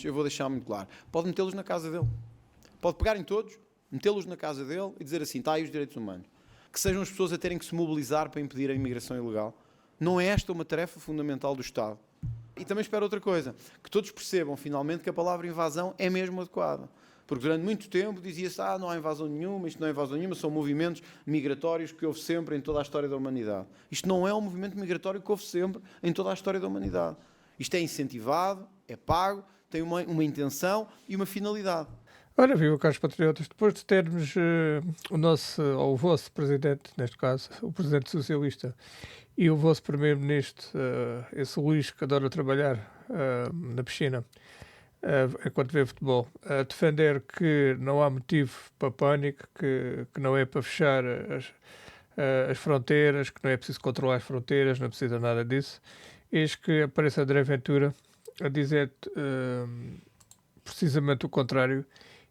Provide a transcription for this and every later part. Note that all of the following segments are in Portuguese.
Eu vou deixar muito claro. Pode metê-los na casa dele. Pode pegar em todos, metê-los na casa dele e dizer assim, está aí os direitos humanos. Que sejam as pessoas a terem que se mobilizar para impedir a imigração ilegal. Não é esta uma tarefa fundamental do Estado? E também espero outra coisa, que todos percebam finalmente que a palavra invasão é mesmo adequada. Porque durante muito tempo dizia-se, não há invasão nenhuma, isto não é invasão nenhuma, são movimentos migratórios que houve sempre em toda a história da humanidade. Isto não é um movimento migratório que houve sempre em toda a história da humanidade. Isto é incentivado, é pago, tem uma intenção e uma finalidade. Ora, viva, caros patriotas, depois de termos o vosso presidente, neste caso, o presidente socialista, e o vosso primeiro-ministro, esse Luís que adora trabalhar na piscina, enquanto vê futebol, a defender que não há motivo para pânico, que não é para fechar as fronteiras, que não é preciso controlar as fronteiras, não precisa nada disso, eis que aparece André Ventura a dizer precisamente o contrário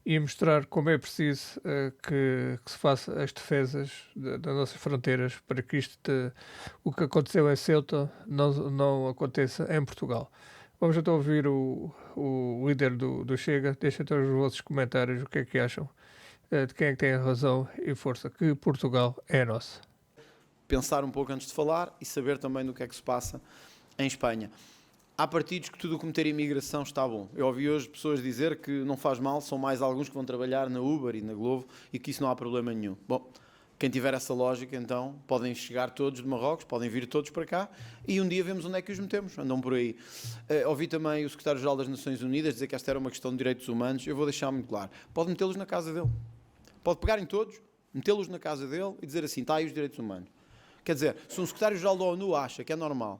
e mostrar como é preciso que se faça as defesas das nossas fronteiras para que o que aconteceu em Ceuta não aconteça em Portugal. Vamos então ouvir o líder do Chega. Deixem então os vossos comentários o que é que acham, de quem é que tem a razão e força, que Portugal é nosso. Pensar um pouco antes de falar e saber também do que é que se passa em Espanha. Há partidos que tudo o que meter imigração está bom. Eu ouvi hoje pessoas dizer que não faz mal, são mais alguns que vão trabalhar na Uber e na Glovo e que isso não há problema nenhum. Bom, quem tiver essa lógica, então, podem chegar todos de Marrocos, podem vir todos para cá e um dia vemos onde é que os metemos. Andam por aí. Ouvi também o secretário-geral das Nações Unidas dizer que esta era uma questão de direitos humanos. Eu vou deixar muito claro. Pode metê-los na casa dele. Pode pegar em todos, metê-los na casa dele e dizer assim, está aí os direitos humanos. Quer dizer, se um secretário-geral da ONU acha que é normal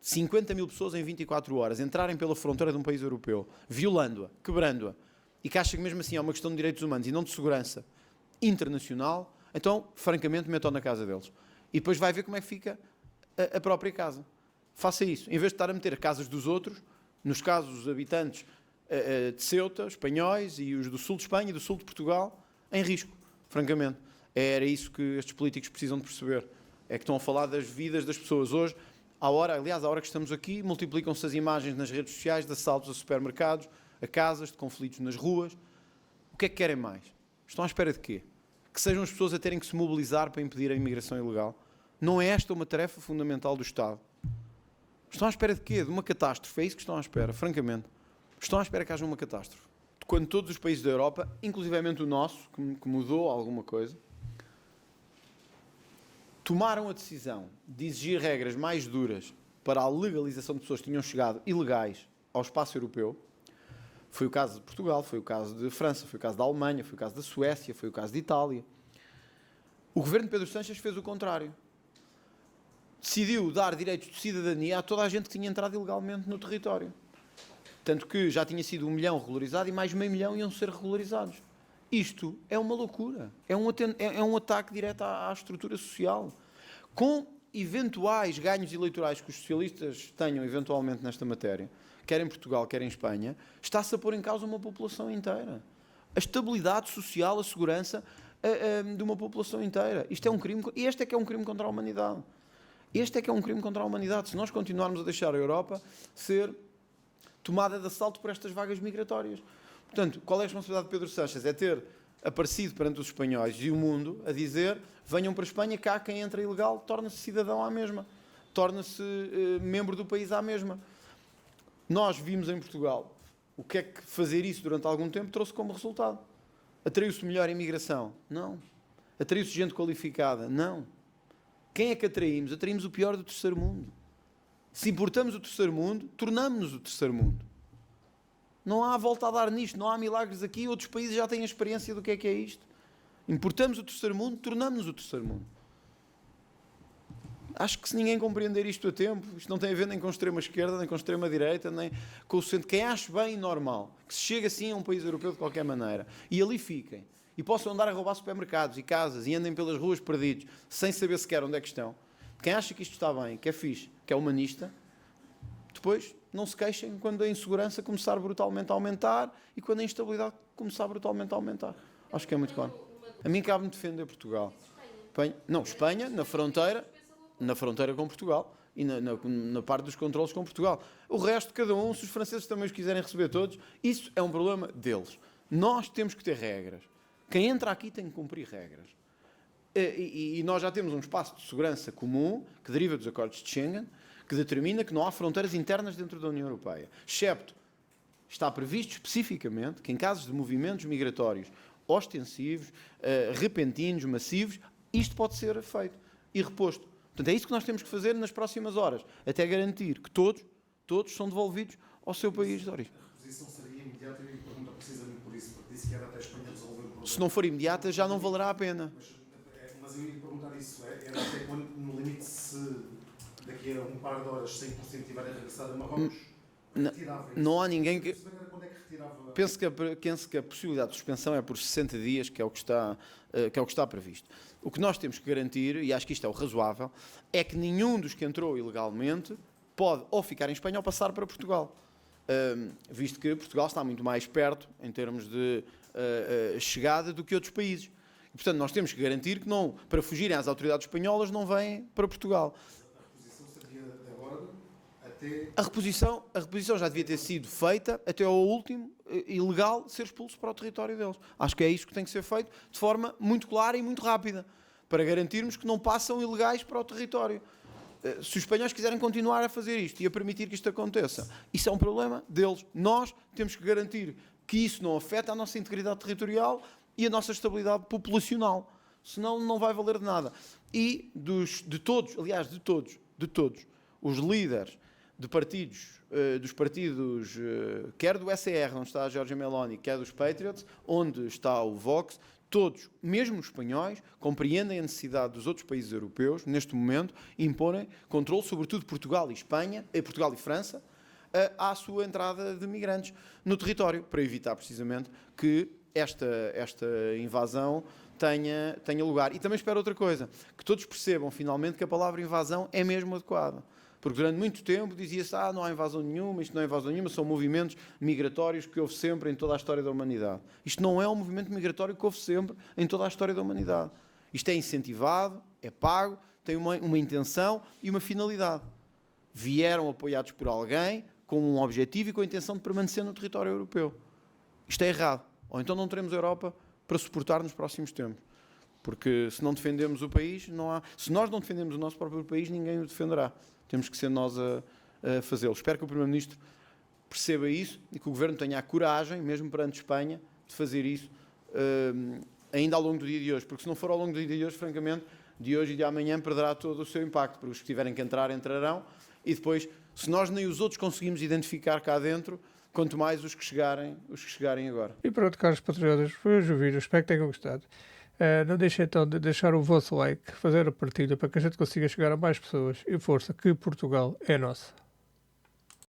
50 mil pessoas em 24 horas entrarem pela fronteira de um país europeu, violando-a, quebrando-a, e que acha que mesmo assim é uma questão de direitos humanos e não de segurança internacional, então, francamente, metam na casa deles. E depois vai ver como é que fica a própria casa. Faça isso. Em vez de estar a meter casas dos outros, nos casos, os habitantes de Ceuta, espanhóis, e os do sul de Espanha e do sul de Portugal, em risco, francamente. Era isso que estes políticos precisam de perceber. É que estão a falar das vidas das pessoas hoje. À hora que estamos aqui, multiplicam-se as imagens nas redes sociais de assaltos a supermercados, a casas, de conflitos nas ruas. O que é que querem mais? Estão à espera de quê? Que sejam as pessoas a terem que se mobilizar para impedir a imigração ilegal? Não é esta uma tarefa fundamental do Estado? Estão à espera de quê? De uma catástrofe? É isso que estão à espera, francamente. Estão à espera que haja uma catástrofe. Quando todos os países da Europa, inclusivamente o nosso, que mudou alguma coisa, tomaram a decisão de exigir regras mais duras para a legalização de pessoas que tinham chegado ilegais ao espaço europeu. Foi o caso de Portugal, foi o caso de França, foi o caso da Alemanha, foi o caso da Suécia, foi o caso de Itália. O governo de Pedro Sánchez fez o contrário. Decidiu dar direitos de cidadania a toda a gente que tinha entrado ilegalmente no território. Tanto que já tinha sido 1 milhão regularizado e mais meio milhão iam ser regularizados. Isto é uma loucura. É um ataque direto à estrutura social. Com eventuais ganhos eleitorais que os socialistas tenham eventualmente nesta matéria, quer em Portugal, quer em Espanha, está-se a pôr em causa uma população inteira. A estabilidade social, a segurança de uma população inteira. Isto é um crime, e este é que é um crime contra a humanidade. Este é que é um crime contra a humanidade. Se nós continuarmos a deixar a Europa ser tomada de assalto por estas vagas migratórias. Portanto, qual é a responsabilidade de Pedro Sánchez? É ter aparecido perante os espanhóis e o mundo a dizer, venham para a Espanha, cá quem entra ilegal torna-se cidadão à mesma, torna-se membro do país à mesma. Nós vimos em Portugal o que é que fazer isso durante algum tempo trouxe como resultado. Atraiu-se melhor imigração? Não. Atraiu-se gente qualificada? Não. Quem é que atraímos? Atraímos o pior do terceiro mundo. Se importamos o terceiro mundo, tornamos-nos o terceiro mundo. Não há volta a dar nisto, não há milagres aqui, outros países já têm a experiência do que é isto. Importamos o terceiro mundo, tornamos-nos o terceiro mundo. Acho que se ninguém compreender isto a tempo, isto não tem a ver nem com extrema-esquerda, nem com extrema-direita, nem com o centro. Quem acha bem e normal, que se chegue assim a um país europeu de qualquer maneira, e ali fiquem, e possam andar a roubar supermercados e casas, e andem pelas ruas perdidos, sem saber sequer onde é que estão. Quem acha que isto está bem, que é fixe, que é humanista, depois não se queixem quando a insegurança começar brutalmente a aumentar e quando a instabilidade começar brutalmente a aumentar. Acho que é muito claro. A mim cabe-me defender Portugal. Não, Espanha, na fronteira com Portugal. e na parte dos controlos com Portugal. O resto, cada um, se os franceses também os quiserem receber todos, isso é um problema deles. Nós temos que ter regras. Quem entra aqui tem que cumprir regras. E nós já temos um espaço de segurança comum, que deriva dos acordos de Schengen, que determina que não há fronteiras internas dentro da União Europeia. Excepto, está previsto especificamente que em casos de movimentos migratórios ostensivos, repentinos, massivos, isto pode ser feito e reposto. Portanto, é isso que nós temos que fazer nas próximas horas, até garantir que todos são devolvidos ao seu país de origem. A reposição seria imediata e pergunta precisamente por isso, porque disse que era até a Espanha resolver o problema. Se não for imediata, já não valerá a pena. Mas eu ia perguntar isso, era até quando, no limite, se daqui a um par de horas 100% tiverem regressado a Marrocos, retirava isso? Não há ninguém que... Quando é que retirava? Penso que a possibilidade de suspensão é por 60 dias, que é o que está previsto. O que nós temos que garantir, e acho que isto é o razoável, é que nenhum dos que entrou ilegalmente pode ou ficar em Espanha ou passar para Portugal. Visto que Portugal está muito mais perto, em termos de chegada, do que outros países. E, portanto, nós temos que garantir que, não, para fugirem às autoridades espanholas, não vêm para Portugal. A reposição seria de agora até... A reposição já devia ter sido feita até ao último ilegal ser expulso para o território deles. Acho que é isso que tem que ser feito de forma muito clara e muito rápida, para garantirmos que não passam ilegais para o território. Se os espanhóis quiserem continuar a fazer isto e a permitir que isto aconteça, isso é um problema deles. Nós temos que garantir que isso não afeta a nossa integridade territorial e a nossa estabilidade populacional. Senão não vai valer de nada. E de todos, os líderes de partidos, dos partidos, quer do SR, onde está a Giorgia Meloni, quer dos Patriots, onde está o Vox, todos, mesmo os espanhóis, compreendem a necessidade dos outros países europeus, neste momento, imporem controle, sobretudo Portugal e França, à sua entrada de migrantes no território, para evitar precisamente que esta invasão tenha lugar. E também espero outra coisa, que todos percebam finalmente que a palavra invasão é mesmo adequada. Porque durante muito tempo dizia-se, não há invasão nenhuma, isto não é invasão nenhuma, são movimentos migratórios que houve sempre em toda a história da humanidade. Isto não é um movimento migratório que houve sempre em toda a história da humanidade. Isto é incentivado, é pago, tem uma intenção e uma finalidade. Vieram apoiados por alguém com um objetivo e com a intenção de permanecer no território europeu. Isto é errado. Ou então não teremos a Europa para suportar nos próximos tempos. Porque se não defendemos o país, não há... Se nós não defendemos o nosso próprio país, ninguém o defenderá. Temos que ser nós a fazê-lo. Espero que o Primeiro-Ministro perceba isso e que o Governo tenha a coragem, mesmo perante Espanha, de fazer isso ainda ao longo do dia de hoje. Porque se não for ao longo do dia de hoje, francamente, de hoje e de amanhã perderá todo o seu impacto. Porque os que tiverem que entrar, entrarão. E depois, se nós nem os outros conseguimos identificar cá dentro, quanto mais os que chegarem agora. E pronto, caros patriotas, foi hoje o vídeo. Espero que tenham gostado. Não deixem então de deixar o vosso like, fazer a partilha para que a gente consiga chegar a mais pessoas. E força, que Portugal é nosso.